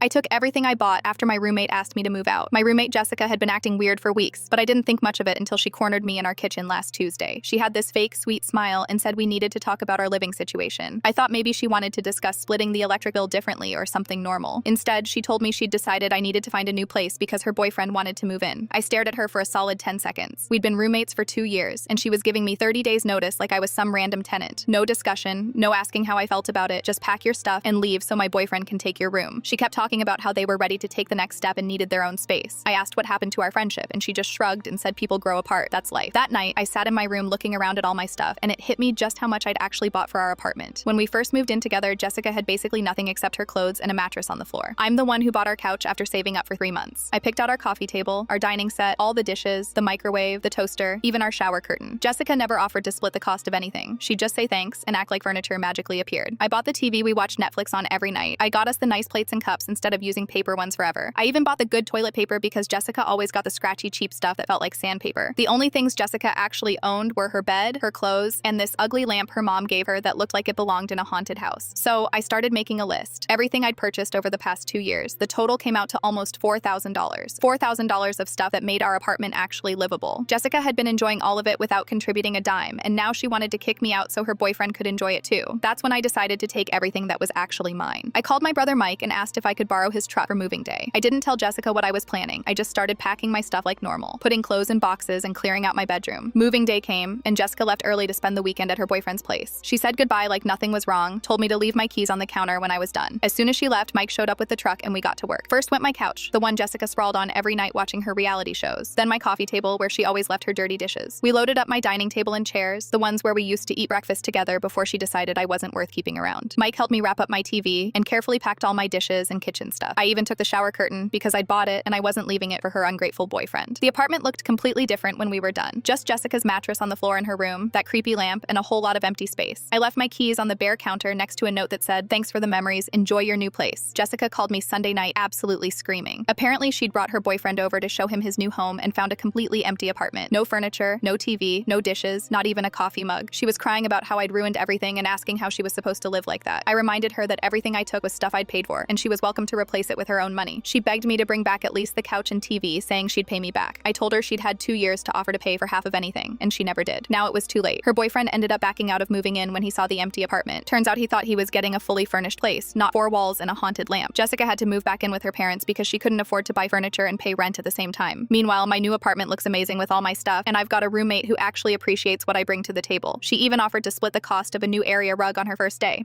I took everything I bought after my roommate asked me to move out. My roommate Jessica had been acting weird for weeks, but I didn't think much of it until she cornered me in our kitchen last Tuesday. She had this fake, sweet smile and said we needed to talk about our living situation. I thought maybe she wanted to discuss splitting the electric bill differently or something normal. Instead, she told me she'd decided I needed to find a new place because her boyfriend wanted to move in. I stared at her for a solid 10 seconds. We'd been roommates for 2 years, and she was giving me 30 days notice like I was some random tenant. No discussion, no asking how I felt about it, just pack your stuff and leave so my boyfriend can take your room. She kept talking about how they were ready to take the next step and needed their own space. I asked what happened to our friendship, and she just shrugged and said people grow apart, that's life. That night, I sat in my room looking around at all my stuff, and it hit me just how much I'd actually bought for our apartment. When we first moved in together, Jessica had basically nothing except her clothes and a mattress on the floor. I'm the one who bought our couch after saving up for 3 months. I picked out our coffee table, our dining set, all the dishes, the microwave, the toaster, even our shower curtain. Jessica never offered to split the cost of anything. She'd just say thanks and act like furniture magically appeared. I bought the TV we watched Netflix on every night. I got us the nice plates and cups instead of using paper ones forever. I even bought the good toilet paper because Jessica always got the scratchy, cheap stuff that felt like sandpaper. The only things Jessica actually owned were her bed, her clothes, and this ugly lamp her mom gave her that looked like it belonged in a haunted house. So I started making a list. Everything I'd purchased over the past 2 years. The total came out to almost $4,000. $4,000 of stuff that made our apartment actually livable. Jessica had been enjoying all of it without contributing a dime, and now she wanted to kick me out so her boyfriend could enjoy it too. That's when I decided to take everything that was actually mine. I called my brother Mike and asked if I could borrow his truck for moving day. I didn't tell Jessica what I was planning. I just started packing my stuff like normal, putting clothes in boxes and clearing out my bedroom. Moving day came, and Jessica left early to spend the weekend at her boyfriend's place. She said goodbye like nothing was wrong, told me to leave my keys on the counter when I was done. As soon as she left, Mike showed up with the truck and we got to work. First went my couch, the one Jessica sprawled on every night watching her reality shows. Then my coffee table where she always left her dirty dishes. We loaded up my dining table and chairs, the ones where we used to eat breakfast together before she decided I wasn't worth keeping around. Mike helped me wrap up my TV and carefully packed all my dishes and kitchen stuff. I even took the shower curtain because I'd bought it and I wasn't leaving it for her ungrateful boyfriend. The apartment looked completely different when we were done. Just Jessica's mattress on the floor in her room, that creepy lamp, and a whole lot of empty space. I left my keys on the bare counter next to a note that said, "Thanks for the memories, enjoy your new place." Jessica called me Sunday night absolutely screaming. Apparently she'd brought her boyfriend over to show him his new home and found a completely empty apartment. No furniture, no TV, no dishes, not even a coffee mug. She was crying about how I'd ruined everything and asking how she was supposed to live like that. I reminded her that everything I took was stuff I'd paid for, and she was welcome to replace it with her own money. She begged me to bring back at least the couch and TV, saying she'd pay me back. I told her she'd had 2 years to offer to pay for half of anything, and she never did. Now it was too late. Her boyfriend ended up backing out of moving in when he saw the empty apartment. Turns out he thought he was getting a fully furnished place, not 4 walls and a haunted lamp. Jessica had to move back in with her parents because she couldn't afford to buy furniture and pay rent at the same time. Meanwhile, my new apartment looks amazing with all my stuff, and I've got a roommate who actually appreciates what I bring to the table. She even offered to split the cost of a new area rug on her first day.